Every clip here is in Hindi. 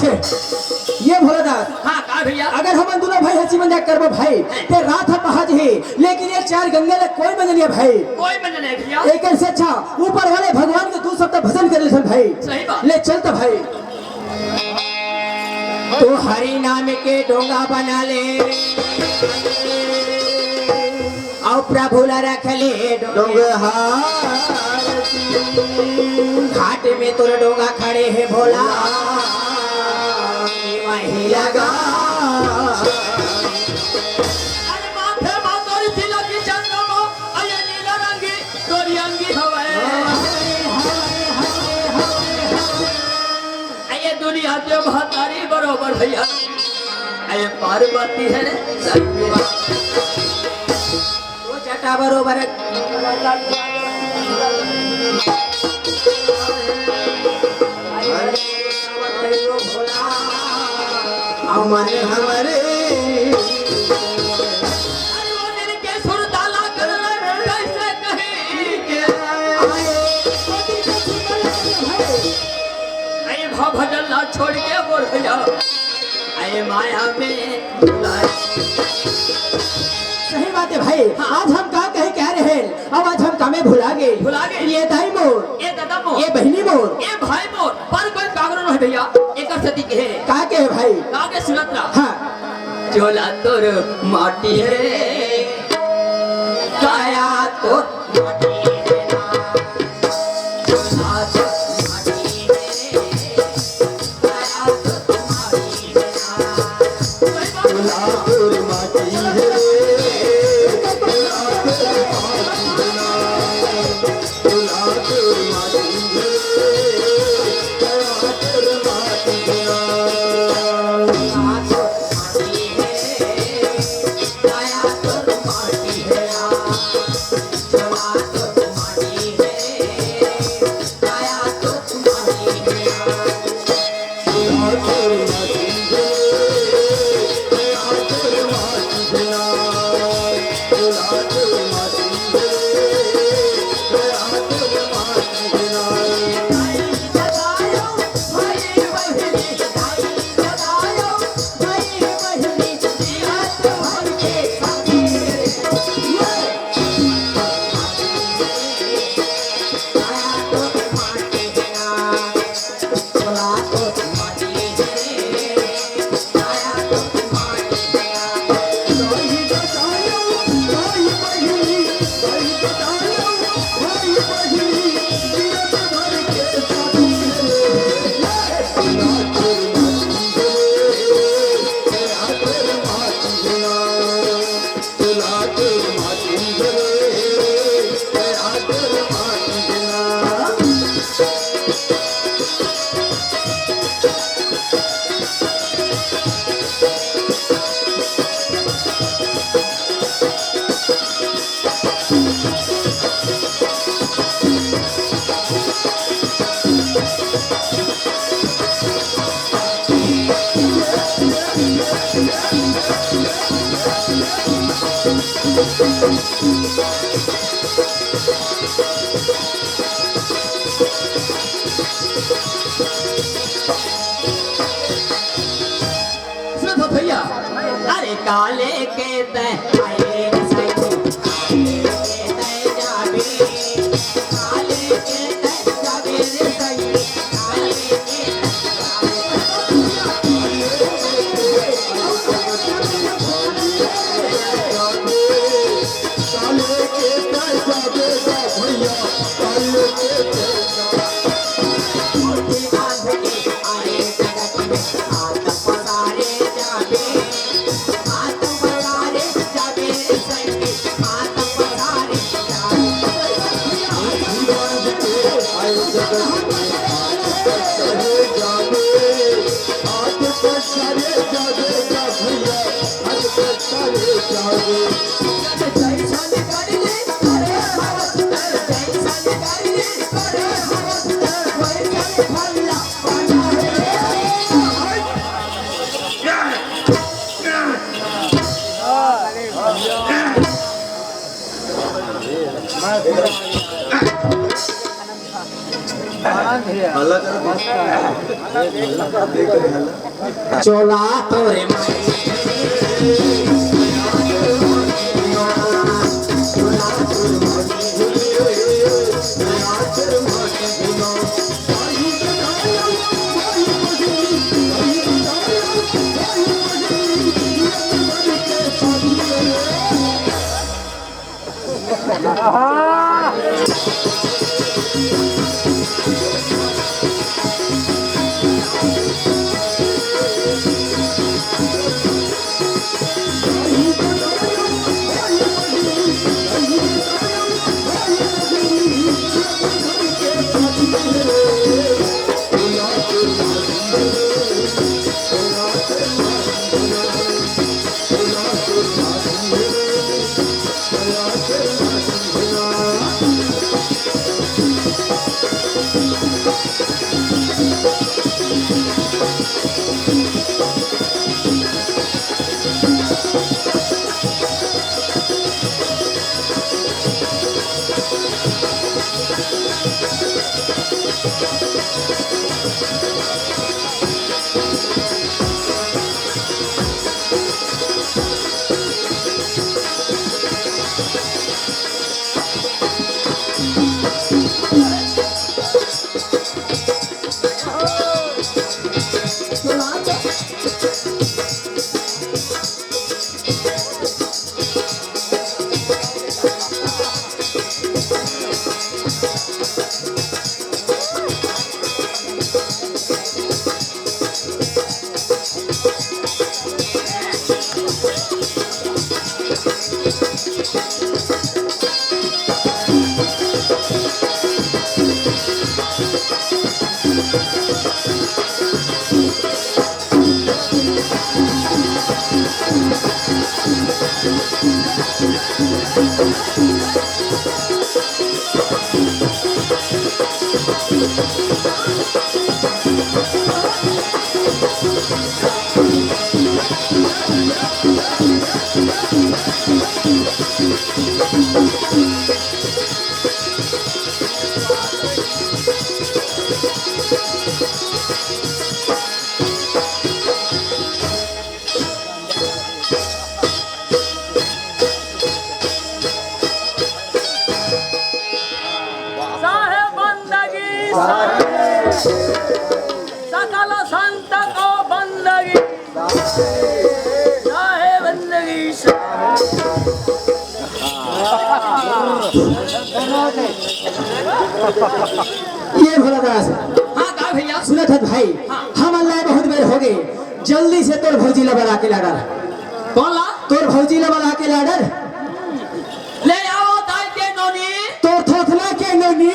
ये भोलादास हाँ का भैया अगर हम दोनों भाई हंसी मजाक करबो भाई ते रात है पहाज है लेकिन ये चार गंगे ले कोई बन नहीं भाई कोई बन नहीं भैया एक से अच्छा ऊपर वाले भगवान के 2 सप्ताह भजन कर ले भाई सही बात ले चलता भाई तो हरि नाम के डोंगा बना ले और प्रभु ला रख ले डोंगा घाट में तोर डोंगा खड़े है भोला वही लगा अरे माथे मातोरी तिलकी चंद्रमा अये नीला रंगी तोरी अंगी हवे अये दुनिया के महतारी बरोबर भैया अये पार्वती है तो जटा बरोबर हमारे हमारे अरे वो दिन के सुर ताला कर कैसे कहीं के अये भाव भजन ना छोड़ के बोल भैया अये माया में सही बात है भाई आज हम कहा कहे कह रहे हैं अब आज हम कामे भुला गए ये दाई मोर ये दादा मोर ये बहनी मोर ये भाई मोर पर कोई कागरो नहीं भैया एक सती के है का के है भाई कागे सुनतरा हाँ चोला तोर माटी है काया तो माटी है ना चोला तो माटी है काया तो माटी है ना चोला तोर माटी है सुनो भैया अरे काले के तय चोला तोरे साहेब बंदगी सकल संत को बंदगी साहेब बंदगी ये भोलादास हाँ का भैया सुनत हत भाई हम अल्लाह बहुत बेर हो गए जल्दी से तोर भौजी ला बना के लाडर कौन ला तोर भौजी ला बना के लाडर ले आओ दाई के नोनी तोर थोथना के नोनी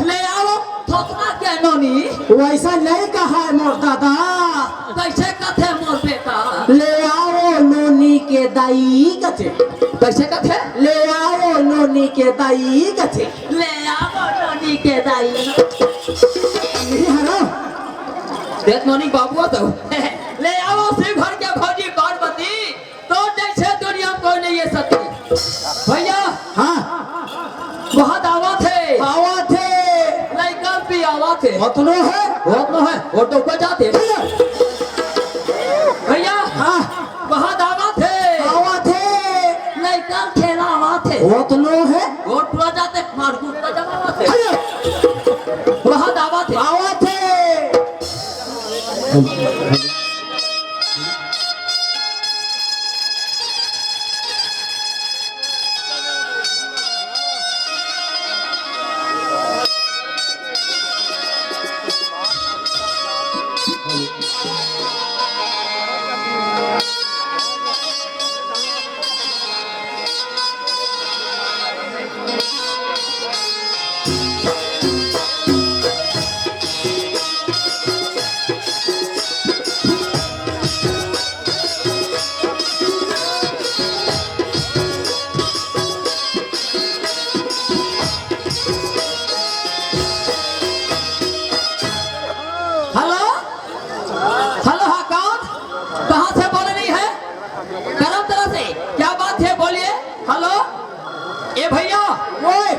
ले आओ थोकना के नोनी वैसा नहीं कहा है मोर दादा कैसे कथे मोर बेटा ले आओ नोनी के दाई कथे कैसे कथे ले आओ नोनी के दाई कथे ले आओ नोनी के दाई नहीं हरो देख नोनी बाबू तो ले आओ शिव घर के भौजी पार्वती तो जैसे दुनिया में कोई नहीं है सती भैया हाँ बहुत आवा थे लड़का भी आवा थे होतनो है वो तो ऊपर जाते भैया हाँ बहुत आवा थे लड़का खेला आवा थे होतनो है वो पूरा जाते मारकूट का जमा थे बहुत आवा थे ओए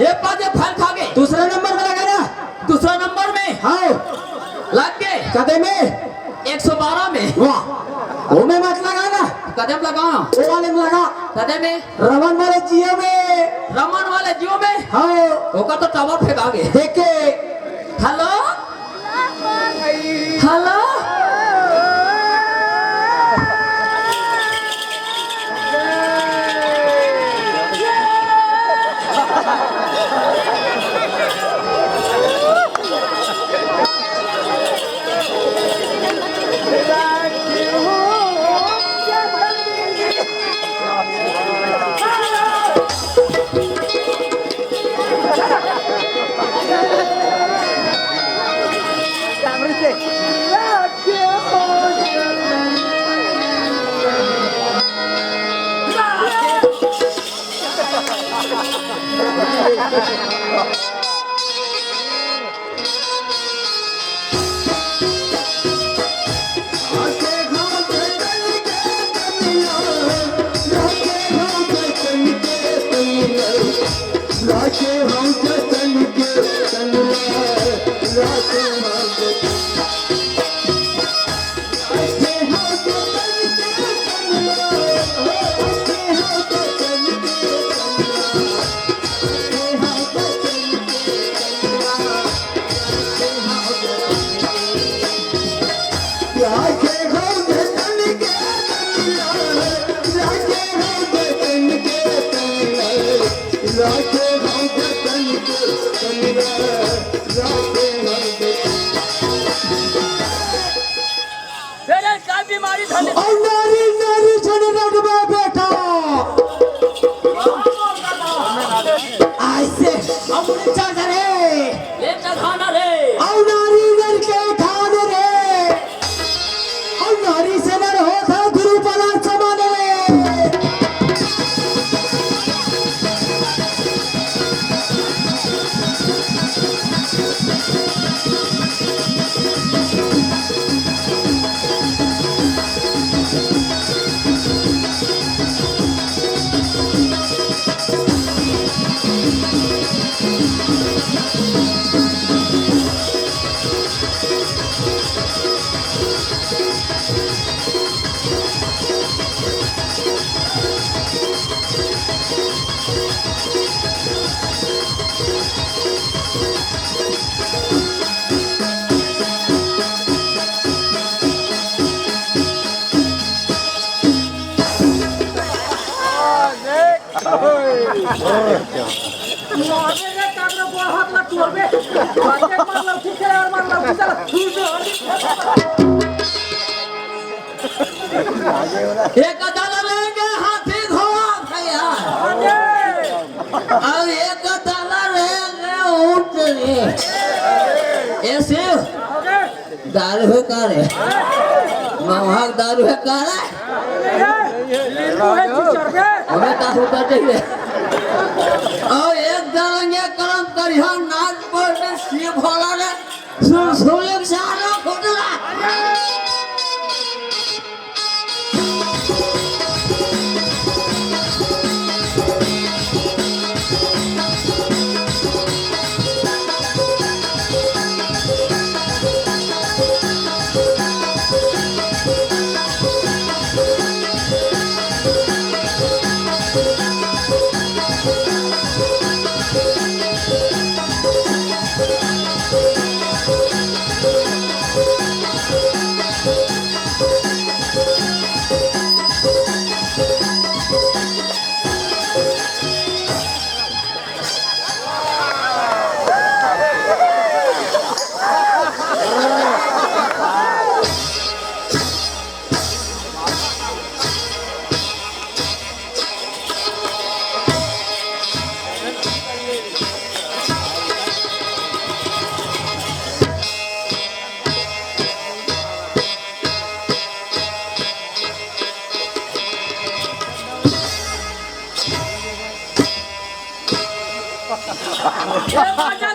एक बात ये फल खा गए दूसरा नंबर में लगा ना दूसरा नंबर में हाँ लग गए कदम में 112 में वाह वो में मत लगाना कदम लगाओ वो वाले में लगा कदम में रमन वाले जियो में रमन वाले जियो में हाँ होगा तो टावर फेंका गए देख के हेलो हेलो एक दादा लेंगे हाथी घोड़ा भैया और एक दादा लेंगे ऊंट रे ऐसे दारू है का रे महंगा दारू है का रे हमें ताकू करते हैं और एक दादा कर्म करिया नाच पर शिव भोला रे सुन सारा खोटला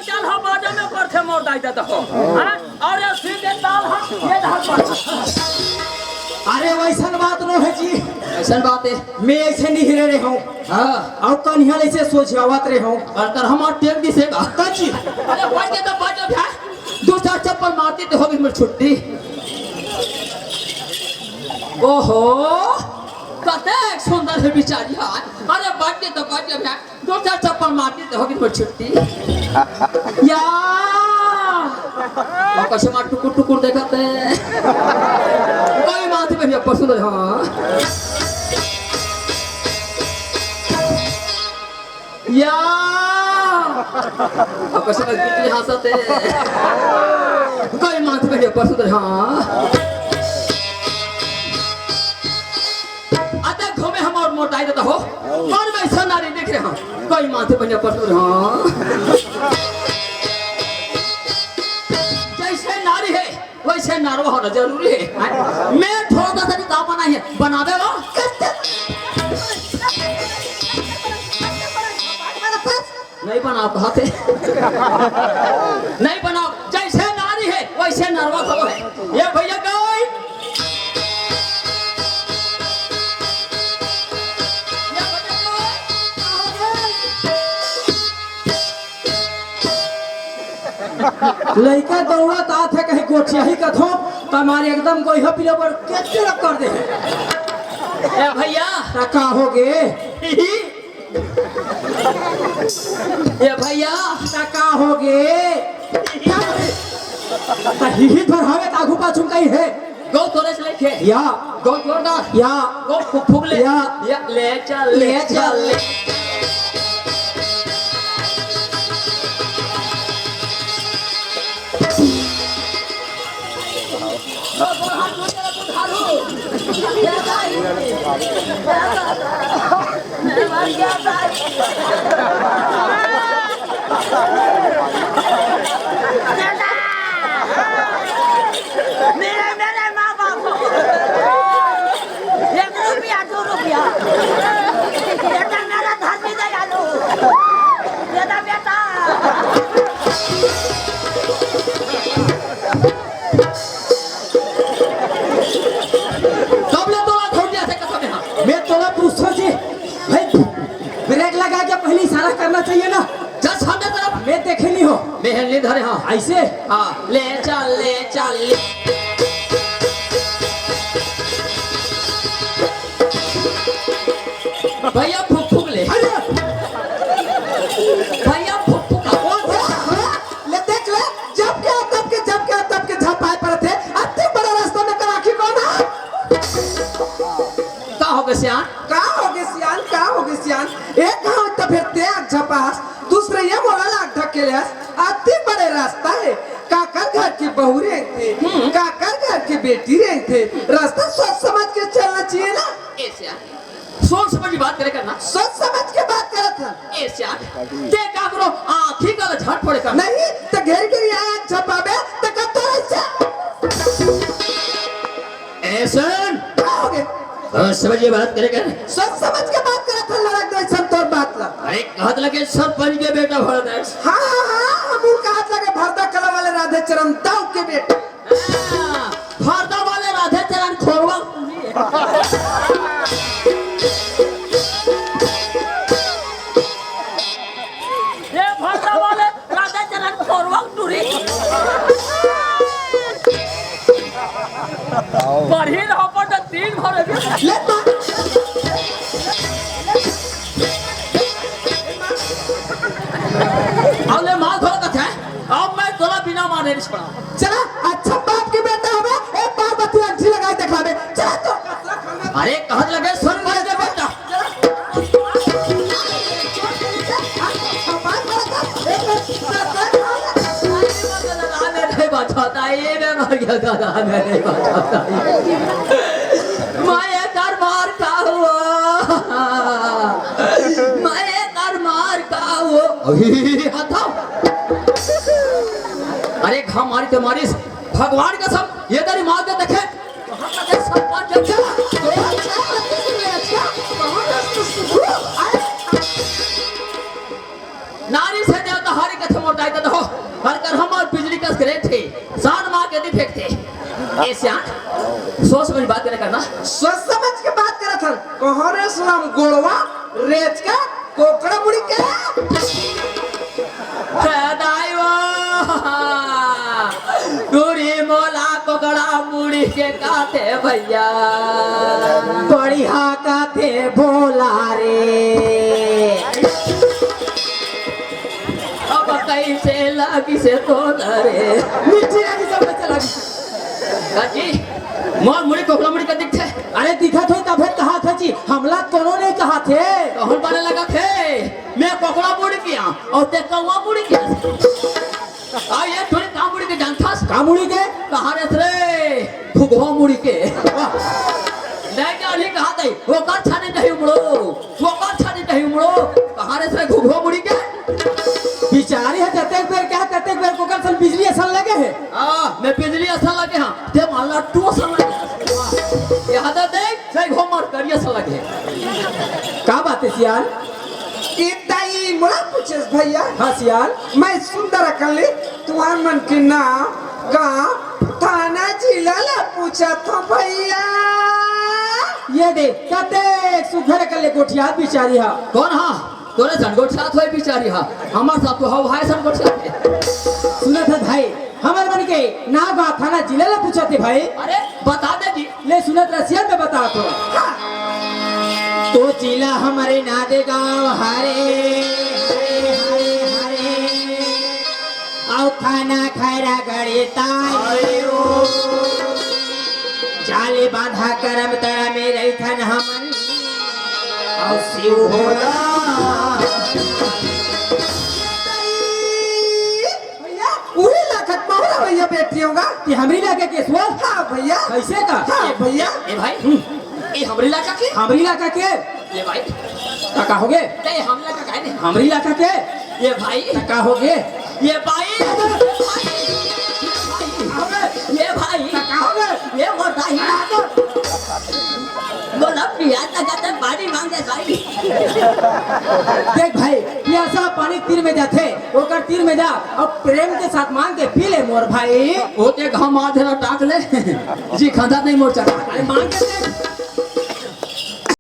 चल हम बाजा में परथे मोर दाई देता हो और ये सीधे ताल हम ये धार पर अरे वैसा बात न है जी, ऐसा बात है। मैं ऐसे नहीं हिरे रहे हूँ हाँ और कन्हैया ऐसे सोचावत रहे हूँ कर हमार टेक दी से का कची अरे बैठ के तो बाजो भा दो चार चप्पल मारती तो होगी मेरी छुट्टी। ओहो कते सुंदर है बिचारी। हाँ अरे बैठ के तो बाजो भा दो चार चप्पल मारती तो होगी मेरी छुट्टी। या कैसे मार टुकुर टुकुर देखते कोई माथे पे पसंद है। हाँ या कैसे बिजली हंसते कोई माथे पे पसंद है। हाँ अतः घूमे हम और मोटाई देता हो और मैं ऐसा नारी देख रहे हैं कोई माथे पे पसंद है। हाँ वैसे नारवा होना जरूरी है। मैं थोड़ा सा काम बना है बना दे वो नहीं बनाओ कहते नहीं बनाओ जैसे नारी है वैसे नारवा खबो है। ये भैया कोई लड़का दौड़त आत है कहीं गोठिया ही कथो तुम्हारे एकदम कोई हपीले पर कैसे रख कर दे ए भैया का होगे ये भैया का होगे ही धर हवे तागू पाछू कहीं है गो तोरे से लेके या गो जोरदार या गो फुक ले या ले चल ले चल ले मेरे माँ बाप को 1 रुपया 2 रुपया बेटा मेरा धर्मी दयालु बेटा बेटा मैं तोला पूछो जी भाई ब्रेक लगा के पहले इशारा करना चाहिए ना चल सामने तरफ मैं देखे नहीं हो मैं ले धरे। हाँ ऐसे हाँ ले चल ले चल ले भैया फुक फुक ले भैया फुक फुक ले देख ले जब के झपाए पड़ते अति बड़ा रास्ता में कराखी कौन है का हो गए सियान का होगे सियान एक गांव तो फिर त्याग झपास दूसरे ये बोला लाग ढकेलेस अति बड़े रास्ता है काकर घर की बहू रहते काकर घर की बेटी रहते रास्ता सोच समझ के चलना चाहिए ना ए सियान सोच समझ बात करे करना सोच समझ के बात करत था ए सियान ते का करो आंखी का झट पड़े करना नहीं तो घेर के यहाँ झपाबे तो कतो ऐसा ऐसा आओगे समझिए बात करे कर सोच समझ के बात करत था लड़क दे सब तोर बात ला अरे कहत लगे सरपंच के बेटा भरत है। हाँ हम उनका हाथ लगे भरदा कला वाले राधे चरण दाऊ के बेटे भरदा वाले राधे चरण खोरवा ये भरता वाले राधा चरण खोरवा टूरी बढ़ी रहो पर 3 भर ले मां आवले माल थोड़ा कथा है अब मैं तोला बिना मारे नहीं पड़ा। चला अच्छा बाप के बेटा होवे एक बार बत्ती अंठी लगाई दिखावे चला तो अरे कहत लगे सरपंच के बेटा नहीं बचाता ये मैं मर गया दादा नहीं बचाता माया कर मार का हुआ माया कर मार का हुआ हटाओ। अरे हमारी तुम्हारी भगवान का सब ये तेरी माँ के देखे सरपंच नारी से देवता हरी कथे मोटाई तो हर कर हम और बिजली कस करे थे सान माँ के दी फेंकते ए सियान सोच समझ बात करे करना। सोच समझ के बात करत हन कहरे सलाम गोड़वा रेच का कोकड़ा मुड़ी के दाइवा टूरी मोला कोकड़ा मुड़ी के काते भैया बढ़िया काथे भोला रे अब कैसे लगी से तो रे मीठी लगी सब बच्चा लगी काजी मोर मुड़ी कोकड़ा मुड़ी का दिखते अरे दिखत हो तब कहा था जी हमला कोनो नहीं कहा थे कहूं बाने लगा थे मैं कोकड़ा मुड़ी किया और ते कौवा मुड़ी किया आ ये थोड़ी काम मुड़ी के जानता कामुड़ी के कहां रे घुघवा मुड़ी के नहीं क्या नहीं कहा थे वो कर छाने नहीं उमड़ो वो कर छाने नहीं उमड़ो कहां रे घुघवा मुड़ी के बिचारी है जते बेर कोकर सन बिजली असल लगे है मैं बिजली असल लगे हां ते माला टू असल लगे यहां तो देख सही घुमर करिए असल लगे का बात है सियाल इताई मोला पूछेस भैया हाँ सियाल मैं सुंदर अकली तुम्हार मन के नाम गांव थाना जिला ला पूछा था भैया ये देख कते सुघर कले कोठिया बिचारी हा कौन हां तोरे झंगोट साथ होई बिचारी हा हमार साथ तो हव हाय झंगोट साथ सुना था भाई हमारे मन के ना गांव थाना जिला ला पूछा थे भाई अरे बता दे जी ले सुनत रसिया में बता तो जिला हमारे नादे गांव हरे आओ खाना खैरा गड़ेता जाले बांधा करम तरा में रही थन हमन आओ शिव होला भैया उही लाखत मावरा भैया बेटी होगा कि हमरी इलाके के स्वर हाँ भैया कैसे का हाँ भैया ए भाई ए हमरी इलाका के हमरी इलाका के ये भाई काका होगे ते हमला का काहे ने हमरी इलाका के ये भाई काका होगे ये भाई ये भाई काका होगे ये मोटा ही बोला पिया तक पानी मांगे भाई देख भाई प्यासा पानी तीर में जाते ओकर तीर में जा और प्रेम के साथ मांग के पी ले मोर भाई वो ते हम आधेरा टाक ले जी खांदा नहीं मोर चढ़ा अरे मांग के देख